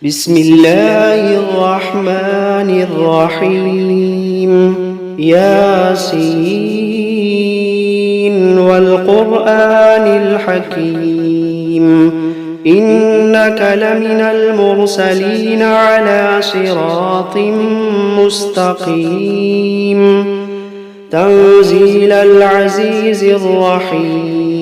بسم الله الرحمن الرحيم ياسين والقرآن الحكيم إنك لمن المرسلين على صراط مستقيم تنزيل العزيز الرحيم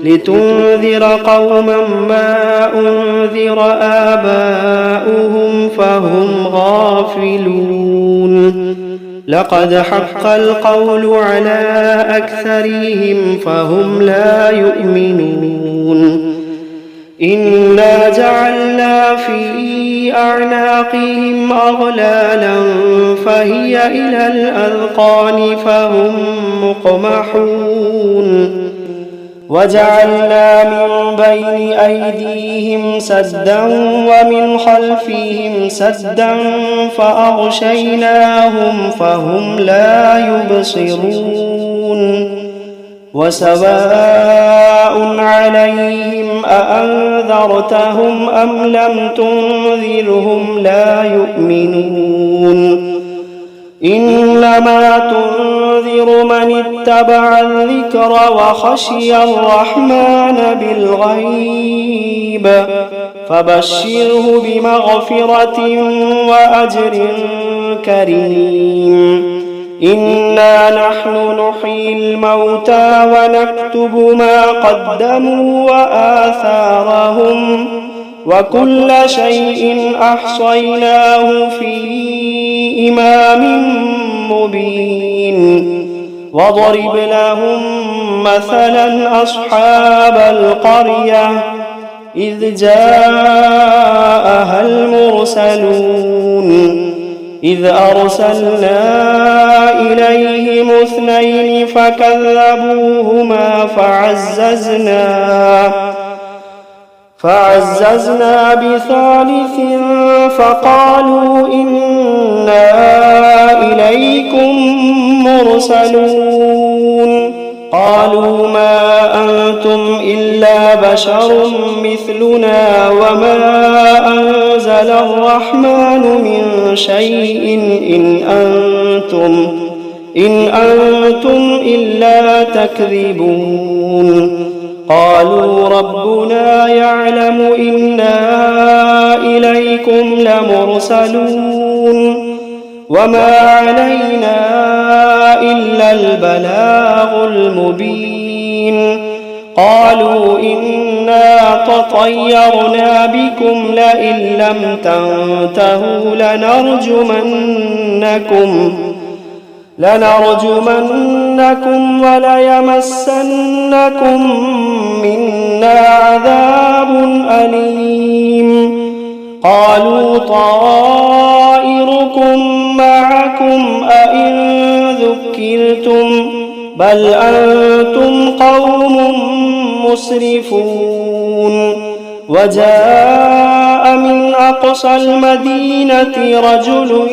لتنذر قوما ما أنذر آباؤهم فهم غافلون لقد حق القول على أكثرهم فهم لا يؤمنون إنا جعلنا في أعناقهم أغلالا فهي إلى الأذقان فهم مقمحون وجعلنا من بين أيديهم سدا ومن خلفهم سدا فأغشيناهم فهم لا يبصرون وسواء عليهم أأنذرتهم أم لم تنذرهم لا يؤمنون إنما تنذر من اتبع الذكر وخشي الرحمن بالغيب فبشره بمغفرة وأجر كريم إنا نحن نحيي الموتى ونكتب ما قدموا وآثارهم وكل شيء أحصيناه في إمام مبين واضرب لهم مثلا أصحاب القرية إذ جاءها المرسلون إذ أرسلنا إليهم 2 فكذبوهما فعززنا بثالث فقالوا إنا إليكم مرسلون قالوا ما أنتم إلا بشر مثلنا وما أنزل الرحمن من شيء إن أنتم إلا تكذبون قالوا ربنا يعلم إنا إليكم لمرسلون وما علينا إلا البلاغ المبين قالوا إنا تطيرنا بكم لئن لم تنتهوا لنرجمنكم وليمسنكم منا عذاب أليم قالوا طائركم معكم أئن ذكرتم بل أنتم قوم مسرفون وجاء من أقصى المدينة رجل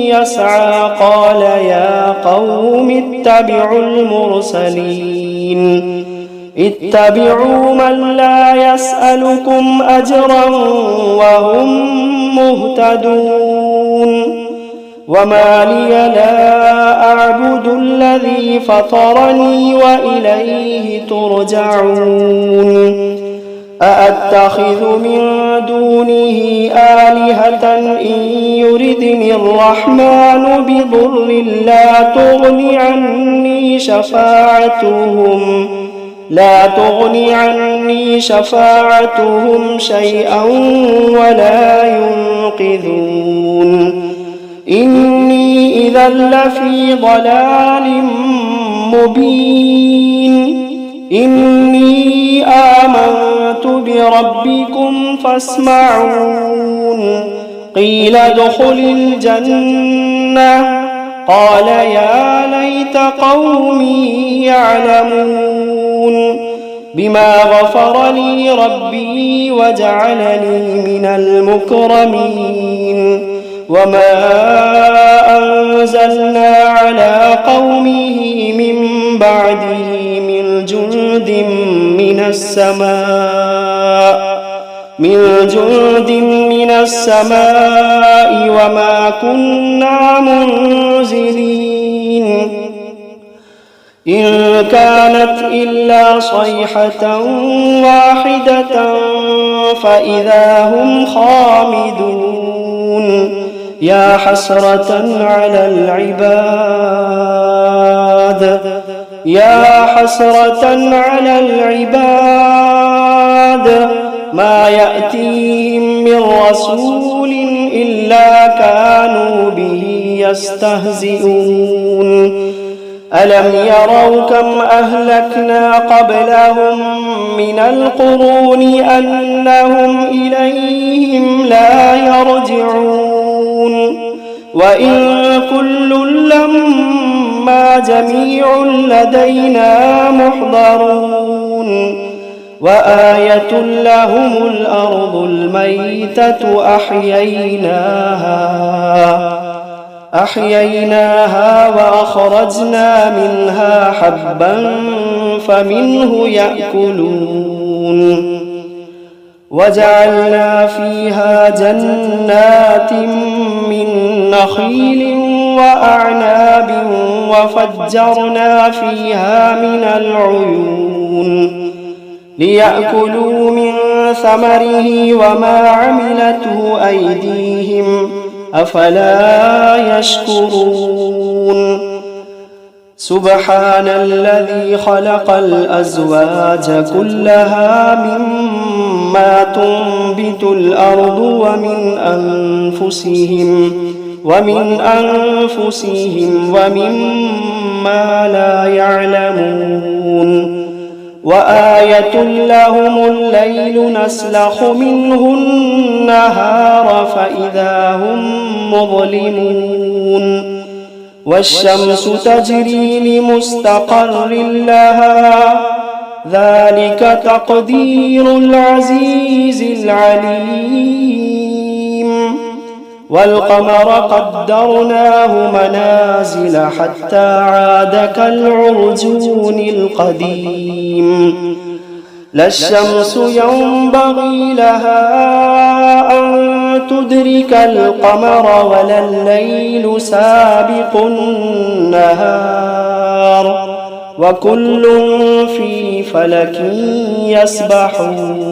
يسعى قال يا قوم اتبعوا من لا يسألكم أجرا وهم مهتدون وما لي لا أعبد الذي فطرني وإليه ترجعون أأتخذ من دونه آلهة إن يردني الرحمن بضر لا تغني عني شفاعتهم شيئا ولا ينقذون إني إذا لفي ضلال مبين إني آمنت بربكم فاسمعون قيل ادخل الجنة قال يا ليت قومي يعلمون بما غفر لي ربي وجعلني من المكرمين وما أنزلنا على قومه من بعده من جند من السماء من جند من السماء وما كنا منزلين إن كانت إلا صيحة واحدة فإذا هم خامدون يا حسرة على العباد يا حسرة على العباد ما يأتيهم من رسول إلا كانوا به يستهزئون ألم يروا كم أهلكنا قبلهم من القرون أنهم إليهم لا يرجعون وإن كل لما جميع لدينا محضرون وآية لهم الأرض الميتة أحييناها وأخرجنا منها حبا فمنه يأكلون وجعلنا فيها جنات من نخيل وأعناب وفجرنا فيها من العيون ليأكلوا من ثمره وما عملته أيديهم أفلا يشكرون سبحان الذي خلق الأزواج كلها مما تنبت الأرض ومن أنفسهم ومما لا يعلمون وآية لهم الليل نسلخ منه النهار فإذا هم مظلمون والشمس تجري لمستقر لها ذلك تقدير العزيز العليم والقمر قدرناه منازل حتى عاد كالعرجون القديم لا الشمس ينبغي لها أن تدرك القمر ولا الليل سابق النهار وكل في فلك يسبحون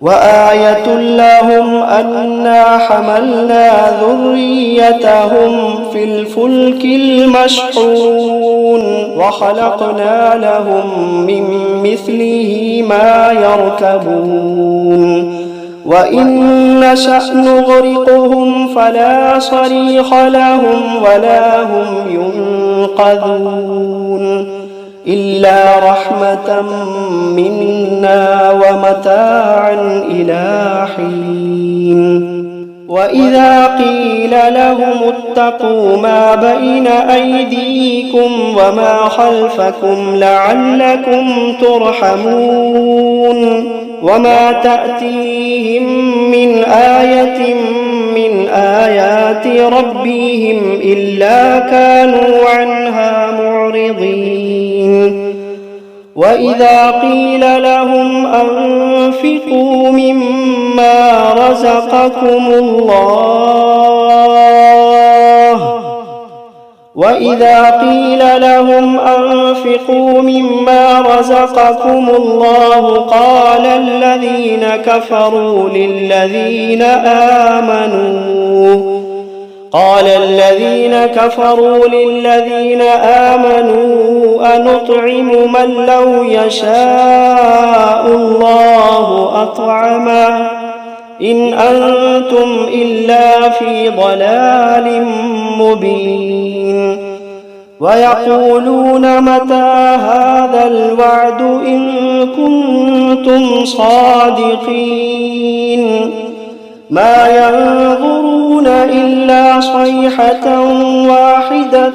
وآية لهم أنا حملنا ذريتهم في الفلك المشحون وخلقنا لهم من مثله ما يركبون وإن نشأ نغرقهم فلا صريخ لهم ولا هم ينقذون إلا رحمة منا ومتاعا إلى حين وإذا قيل لهم اتقوا ما بين أيديكم وما خلفكم لعلكم ترحمون وما تأتيهم من آية من آيات ربهم إلا كانوا عنها معرضين وإذا قيل لهم أنفقوا مما رزقكم الله قال الذين كفروا للذين آمنوا أنطعم من لو يشاء الله أطعمه إن أنتم إلا في ضلال مبين ويقولون متى هذا الوعد إن كنتم صادقين ما ينظرون إلا صيحة واحدة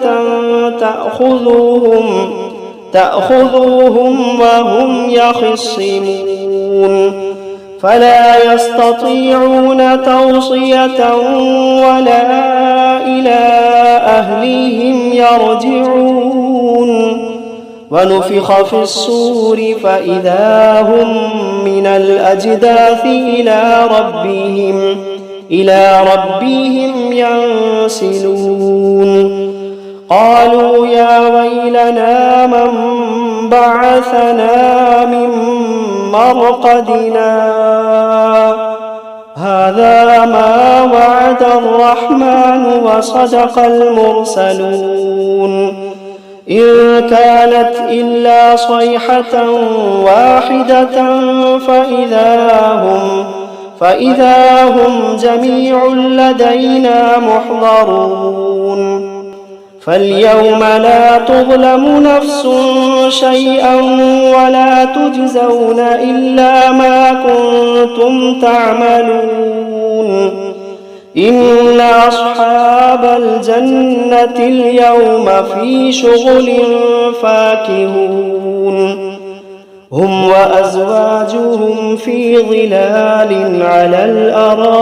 تأخذوهم وهم يخصمون فلا يستطيعون توصية ولا إلى أهلهم يرجعون ونفخ في الصور فإذا هم من الأجداث إلى ربهم ينسلون قالوا يا ويلنا من بعثنا من مرقدنا هذا ما وعد الرحمن وصدق المرسلون إن كانت إلا صيحة واحدة فإذا هم جميع لدينا محضرون فاليوم لا تظلم نفس شيئا ولا تجزون إلا ما كنتم تعملون إن أصحاب الجنة اليوم في شغل فاكهون هم وأزواجهم في ظلال على الأرائك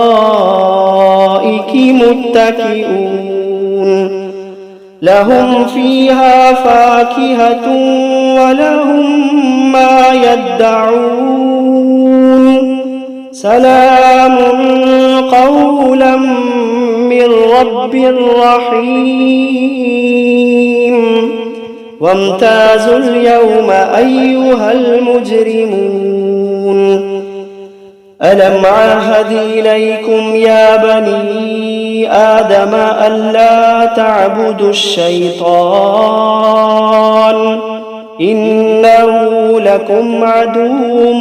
متكئون لهم فيها فاكهة ولهم ما يدعون سلام قولا من رب رحيم وامتازوا اليوم أيها المجرمون ألم عهد إليكم يا بني آدم ألا تعبدوا الشيطان إنه لكم عدو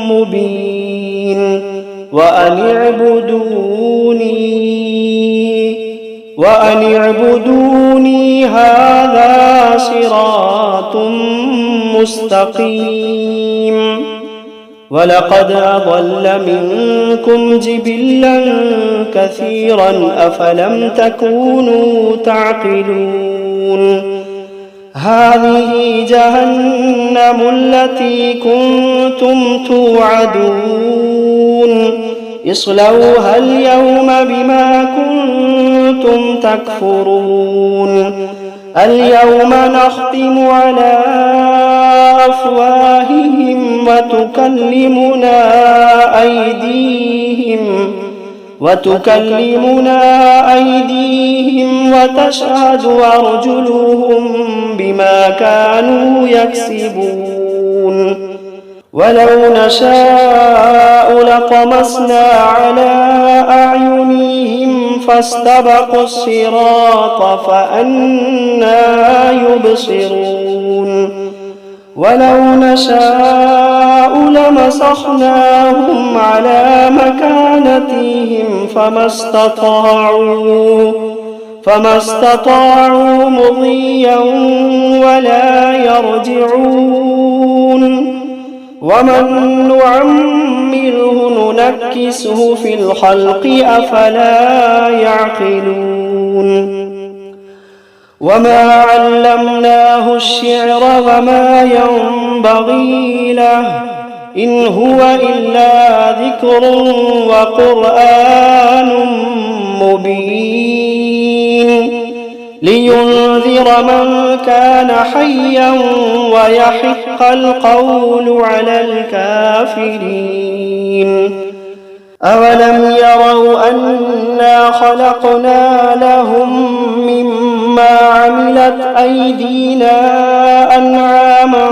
مبين وأن اعبدوني هذا صراط مستقيم ولقد أضل منكم جبلا كثيرا أفلم تكونوا تعقلون هذه جهنم التي كنتم توعدون اصلوها اليوم بما كنتم تكفرون اليوم نختم على أفواههم وتكلمنا أيديهم وتشهد أرجلهم بما كانوا يكسبون ولو نشاء لطمسنا على أعينهم فاستبقوا الصراط فأنى يبصرون ولو نشاء لمسخناهم على مكانتهم فما استطاعوا مضيا ولا يرجعون ومن نعمره ننكسه في الخلق أفلا يعقلون وما علمناه الشعر وما ينبغي له إن هو إلا ذكر وقرآن مبين لينذر من كان حيا ويحق القول على الكافرين أولم يروا أنا خلقنا لهم مما عملت أيدينا أنعاما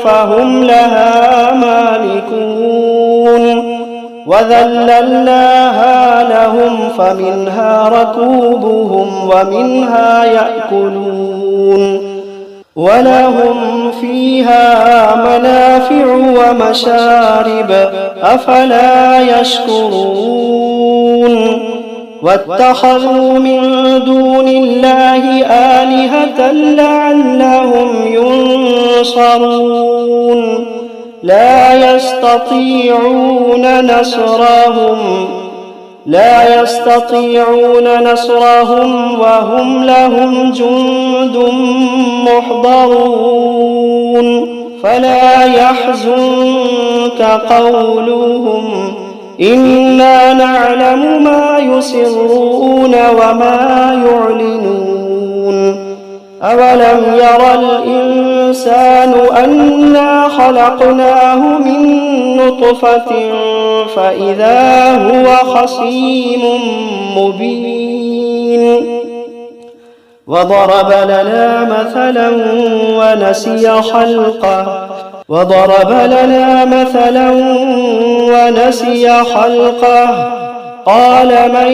فهم لها مالكون وذللناها لهم فمنها ركوبهم ومنها يأكلون ولهم فيها منافع ومشارب أفلا يشكرون واتخذوا من دون الله آلهة لعلهم ينصرون لا يستطيعون نصرهم وهم لهم جند محضرون فلا يحزنك قولهم إنا نعلم ما يسرون وما يعلنون أولم ير الإنسان الإنسان أنا خلقناه من نطفة فإذا هو خصيم مبين وضرب لنا مثلا ونسي خلقه قال من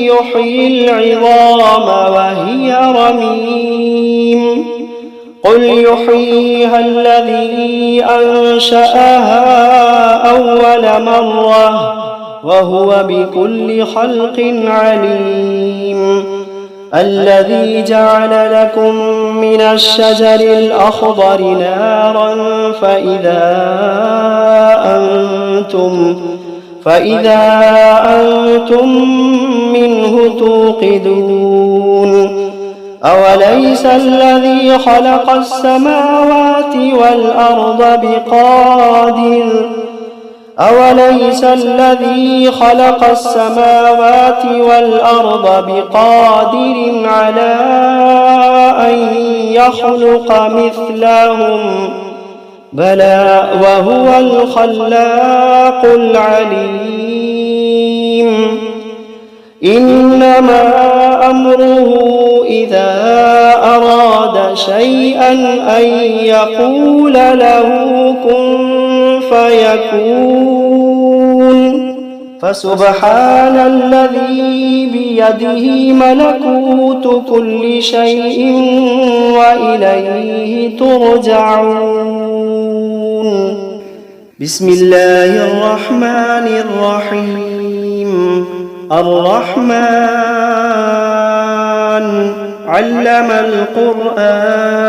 يحيي العظام وهي رميم قل يحييها الذي أنشأها أول مرة وهو بكل خلق عليم الذي جعل لكم من الشجر الأخضر نارا فإذا أنتم منه توقدون أوليس الذي خلق السماوات والأرض بقادر على أن يخلق مثلهم بلى وهو الخلاق العليم إنما أمره إذا أراد شيئا أن يقول له كن فيكون فسبحان الذي بيده ملكوت كل شيء وإليه ترجعون بسم الله الرحمن الرحيم الرحمن علم القرآن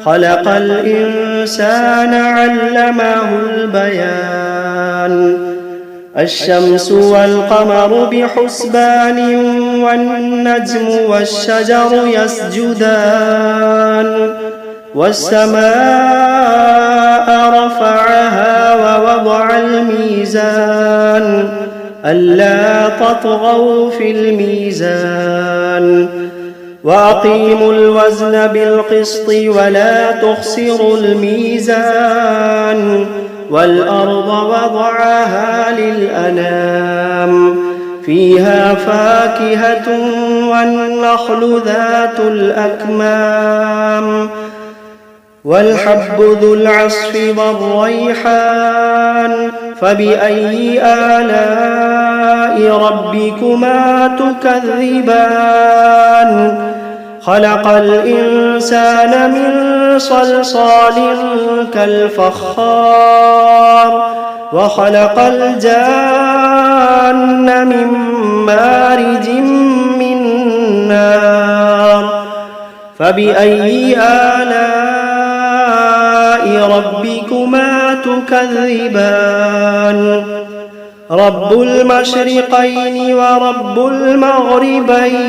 خلق الإنسان علمه البيان الشمس والقمر بحسبان والنجم والشجر يسجدان والسماء رفعها ووضع الميزان ألا تطغوا في الميزان وأقيموا الوزن بالقسط ولا تخسروا الميزان والأرض وضعها للأنام فيها فاكهة والنخل ذات الأكمام والحب ذو العصف والريحان فبأي آلاء ربكما تكذبان خلق الإنسان من صلصال كالفخار وخلق الجان من مارج من نار فبأي آلاء ربكما تكذبان رب المشرقين ورب المغربين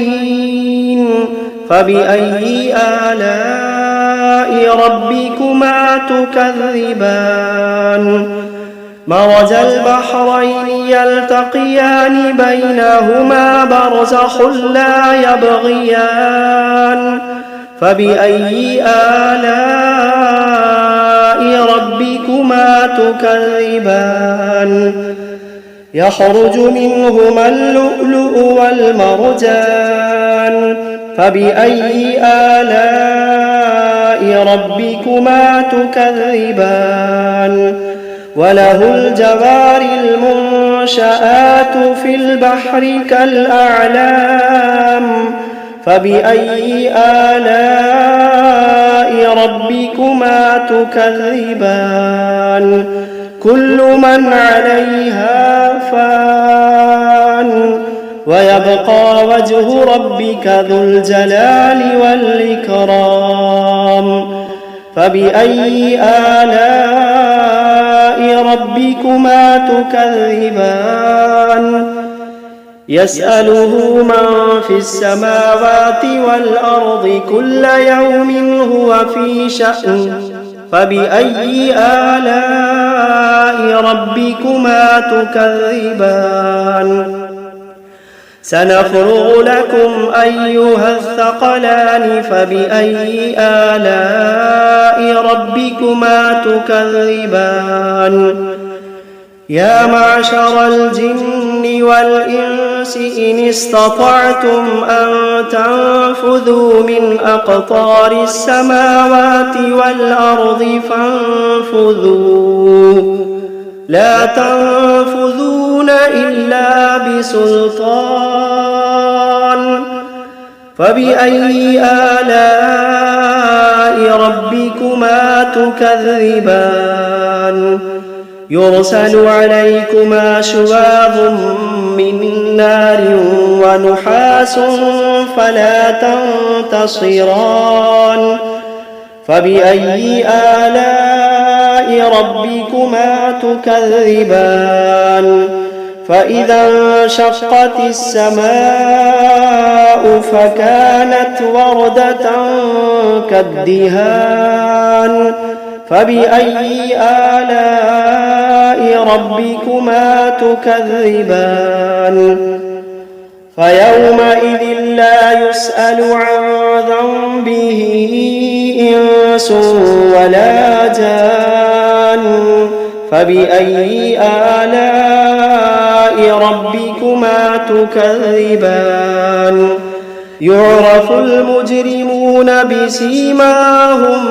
فبأي آلاء ربكما تكذبان مرج البحرين يلتقيان بينهما برزخ لا يبغيان فبأي آلاء ربكما تكذبان يخرج منهما اللؤلؤ والمرجان فبأي آلاء ربكما تكذبان وله الجوار المنشآت في البحر كالأعلام فبأي آلاء ربكما تكذبان كل من عليها فان ويبقى وجه ربك ذو الجلال والإكرام فبأي آلاء ربكما تكذبان يسأله من في السماوات والأرض كل يوم هو في شأن فبأي آلاء ربكما تكذبان سنفرغ لكم أيها الثقلان فبأي آلاء ربكما تكذبان يا معشر الجن والإنس إن استطعتم أن تنفذوا من أقطار السماوات والأرض فانفذوا لا تنفذون إلا بسلطان فبأي آلاء ربكما تكذبان يرسل عليكما شواظ من نار ونحاس فلا تنتصران فبأي آلاء ربكما تكذبان فإذا انشقت السماء فكانت وردة كالدهان فبأي آلاء ربكما تكذبان فيومئذ لا يسأل عن ذنبه إنس ولا جان فبأي آلاء ربكما تكذبان يعرف المجرمون بسيماهم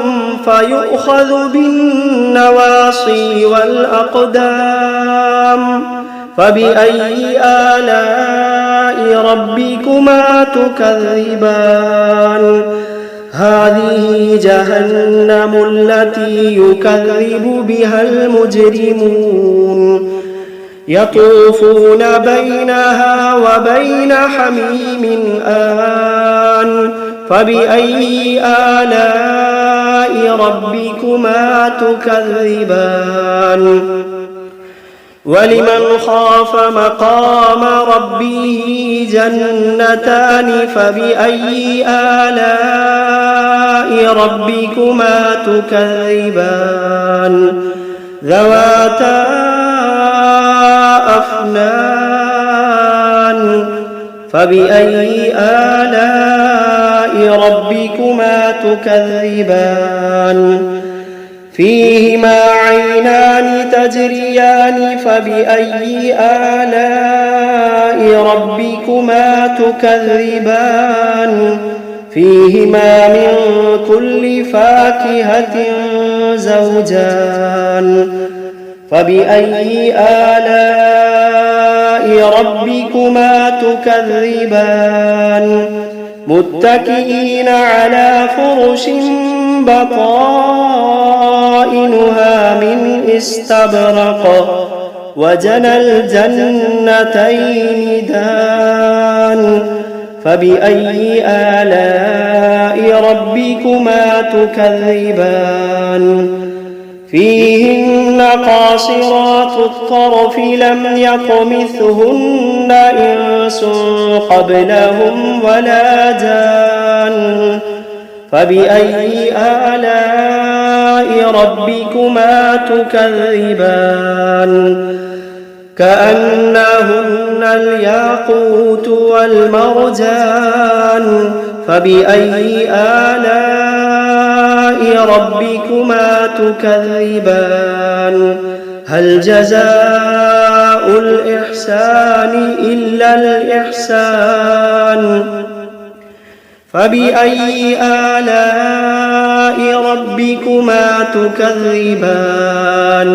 فيؤخذ بالنواصي والأقدام فبأي آلاء ربكما تكذبان هذه جهنم التي يكذب بها المجرمون يطوفون بينها وبين حميم آن فبأي آلاء ربكما تكذبان ولمن خاف مقام ربه جنتان فبأي آلاء ربكما تكذبان ذواتا أفنان فبأي آلاء ربكما تكذبان فيهما عينان تجريان فبأي آلاء ربكما تكذبان فيهما من كل فاكهة زوجان فبأي آلاء ربكما تكذبان متكئين على فرش بطائنها من استبرق وجنى الجنتين دان فبأي آلاء ربكما تكذبان فيهن قاصرات الطرف لم يطمثهن إنس قبلهم ولا جان فبأي آلاء ربكما تكذبان كأنهن الياقوت والمرجان فبأي آلاء ربكما تكذبان هل جزاء الإحسان إلا الإحسان فبأي آلاء ربكما تكذبان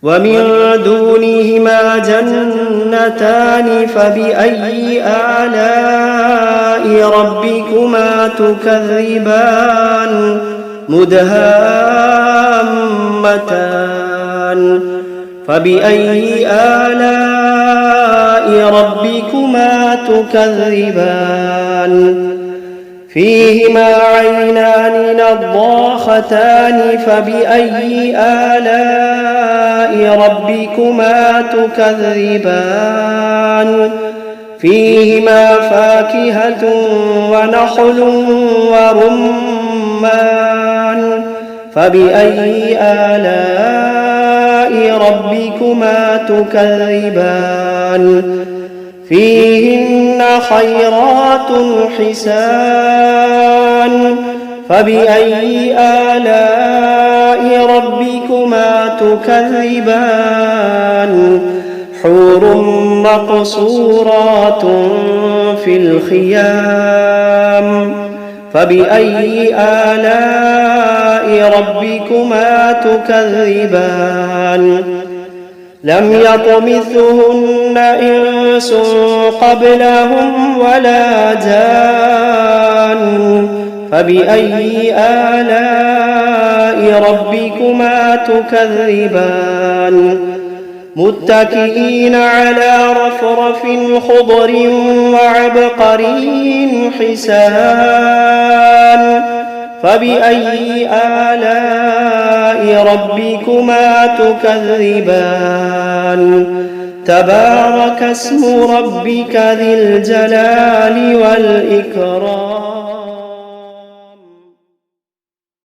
ومن دونهما جنتان فبأي آلاء ربكما تكذبان مدهامتان فبأي آلاء ربكما تكذبان فيهما عينان نضاختان فبأي آلاء ربكما تكذبان فيهما فاكهة ونخل ورمان فبأي آلاء ربكما تكذبان فيهن خيرات حسان فبأي آلاء ربكما تكذبان حور مقصورات في الخيام فبأي آلاء ربكما تكذبان لم يطمثهن إنس قبلهم ولا جان فبأي آلاء ربكما تكذبان متكئين على رفرف خضر وعبقري حسان فبأي آلاء ربكما تكذبان تبارك اسم ربك ذي الجلال والإكرام